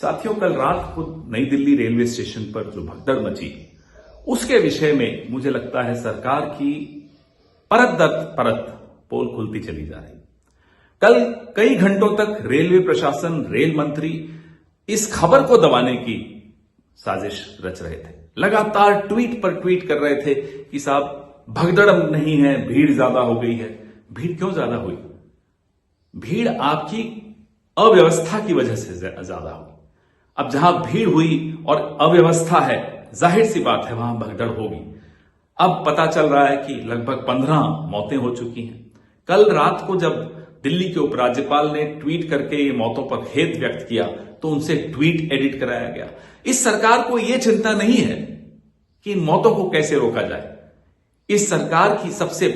साथियों, कल रात को नई दिल्ली रेलवे स्टेशन पर जो भगदड़ मची, उसके विषय में मुझे लगता है सरकार की परत दर परत पोल खुलती चली जा रही। कल कई घंटों तक रेलवे प्रशासन, रेल मंत्री इस खबर को दबाने की साजिश रच रहे थे। लगातार ट्वीट पर ट्वीट कर रहे थे कि साहब भगदड़ नहीं है, भीड़ ज्यादा हो गई है। भीड़ क्यों ज्यादा हुई? भीड़ आपकी अव्यवस्था की वजह से ज्यादा हुई। अब जहां भीड़ हुई और अव्यवस्था है, जाहिर सी बात है वहां भगदड़ होगी। अब पता चल रहा है कि लगभग 15 मौतें हो चुकी हैं। कल रात को जब दिल्ली के उपराज्यपाल ने ट्वीट करके ये मौतों पर खेद व्यक्त किया तो उनसे ट्वीट एडिट कराया गया। इस सरकार को यह चिंता नहीं है कि इन मौतों को कैसे रोका जाए। इस सरकार की सबसे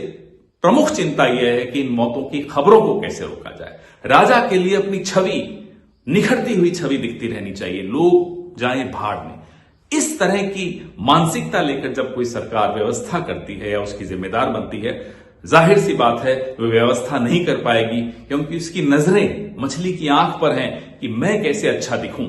प्रमुख चिंता यह है कि इन मौतों की खबरों को कैसे रोका जाए। राजा के लिए अपनी छवि, निखरती हुई छवि दिखती रहनी चाहिए, लोग जाएं भाड़ में। इस तरह की मानसिकता लेकर जब कोई सरकार व्यवस्था करती है या उसकी जिम्मेदार बनती है, जाहिर सी बात है वो व्यवस्था नहीं कर पाएगी, क्योंकि उसकी नजरें मछली की आंख पर हैं कि मैं कैसे अच्छा दिखूं।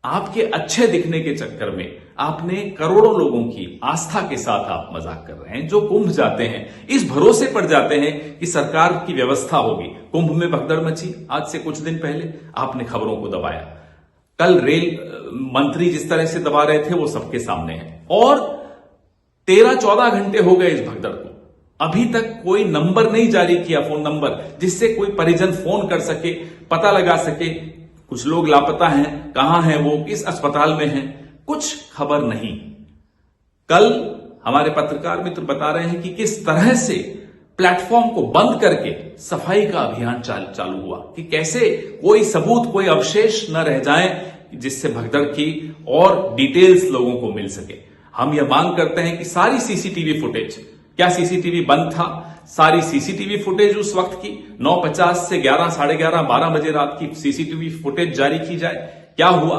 आपके अच्छे दिखने के चक्कर में आपने करोड़ों लोगों की आस्था के साथ आप मजाक कर रहे हैं, जो कुंभ जाते हैं इस भरोसे पर जाते हैं कि सरकार की व्यवस्था होगी। कुंभ में भगदड़ मची आज से कुछ दिन पहले, आपने खबरों को दबाया। कल रेल मंत्री जिस तरह से दबा रहे थे वो सबके सामने है। और 13-14 घंटे हो गए इस भगदड़ को, अभी तक कोई नंबर नहीं जारी किया, फोन नंबर जिससे कोई परिजन फोन कर सके, पता लगा सके कुछ लोग लापता हैं, कहां हैं वो, किस अस्पताल में हैं, कुछ खबर नहीं। कल हमारे पत्रकार मित्र बता रहे हैं कि किस तरह से प्लेटफॉर्म को बंद करके सफाई का अभियान चालू हुआ, कि कैसे कोई सबूत, कोई अवशेष न रह जाए जिससे भगदड़ की और डिटेल्स लोगों को मिल सके। हम यह मांग करते हैं कि सारी सीसीटीवी फुटेज, क्या सीसीटीवी बंद था, सारी सीसीटीवी फुटेज उस वक्त की 9:50 से 11, साढ़े 11, 12 बजे रात की सीसीटीवी फुटेज जारी की जाए। क्या हुआ?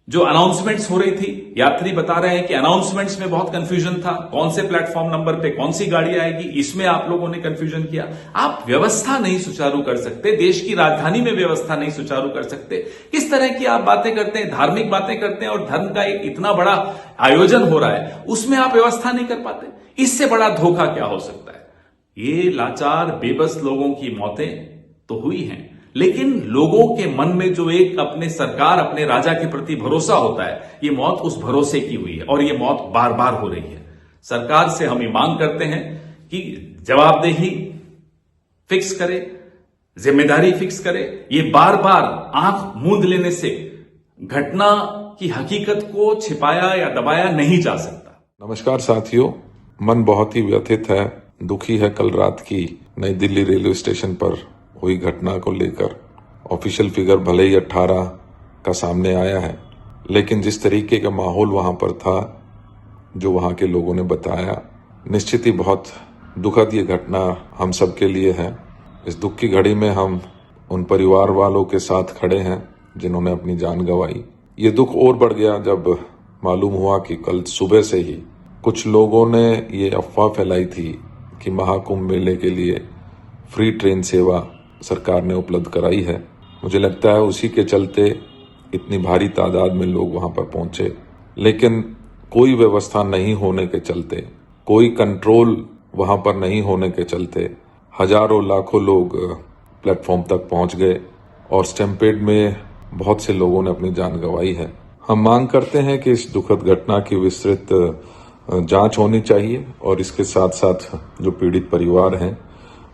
जो अनाउंसमेंट्स हो रही थी, यात्री बता रहे हैं कि अनाउंसमेंट्स में बहुत कंफ्यूजन था, कौन से प्लेटफॉर्म नंबर पे कौन सी गाड़ी आएगी, इसमें आप लोगों ने कंफ्यूजन किया। आप व्यवस्था नहीं सुचारू कर सकते, देश की राजधानी में व्यवस्था नहीं सुचारू कर सकते। किस तरह की आप बातें करते हैं, धार्मिक बातें करते हैं, और धर्म का एक इतना बड़ा आयोजन हो रहा है उसमें आप व्यवस्था नहीं कर पाते। इससे बड़ा धोखा क्या हो सकता है? ये लाचार बेबस लोगों की मौतें तो हुई हैं, लेकिन लोगों के मन में जो एक अपने सरकार, अपने राजा के प्रति भरोसा होता है, ये मौत उस भरोसे की हुई है और ये मौत बार बार हो रही है। सरकार से हम ये मांग करते हैं कि जवाबदेही फिक्स करे, जिम्मेदारी फिक्स करे। ये बार बार आंख मूंद लेने से घटना की हकीकत को छिपाया या दबाया नहीं जा सकता। नमस्कार साथियों, मन बहुत ही व्यथित है, दुखी है कल रात की नई दिल्ली रेलवे स्टेशन पर हुई घटना को लेकर। ऑफिशियल फिगर भले ही 18 का सामने आया है, लेकिन जिस तरीके का माहौल वहां पर था, जो वहां के लोगों ने बताया, निश्चित ही बहुत दुखद ये घटना हम सब के लिए है। इस दुख की घड़ी में हम उन परिवार वालों के साथ खड़े हैं जिन्होंने अपनी जान गंवाई। ये दुख और बढ़ गया जब मालूम हुआ कि कल सुबह से ही कुछ लोगों ने ये अफवाह फैलाई थी कि महाकुंभ मेले के लिए फ्री ट्रेन सेवा सरकार ने उपलब्ध कराई है। मुझे लगता है उसी के चलते इतनी भारी तादाद में लोग वहां पर पहुंचे, लेकिन कोई व्यवस्था नहीं होने के चलते, कोई कंट्रोल वहां पर नहीं होने के चलते हजारों लाखों लोग प्लेटफॉर्म तक पहुंच गए और स्टैम्पेड में बहुत से लोगों ने अपनी जान गंवाई है। हम मांग करते हैं कि इस दुखद घटना की विस्तृत जांच होनी चाहिए और इसके साथ साथ जो पीड़ित परिवार हैं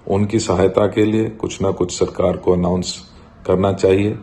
उनकी सहायता के लिए कुछ ना कुछ सरकार को अनाउंस करना चाहिए।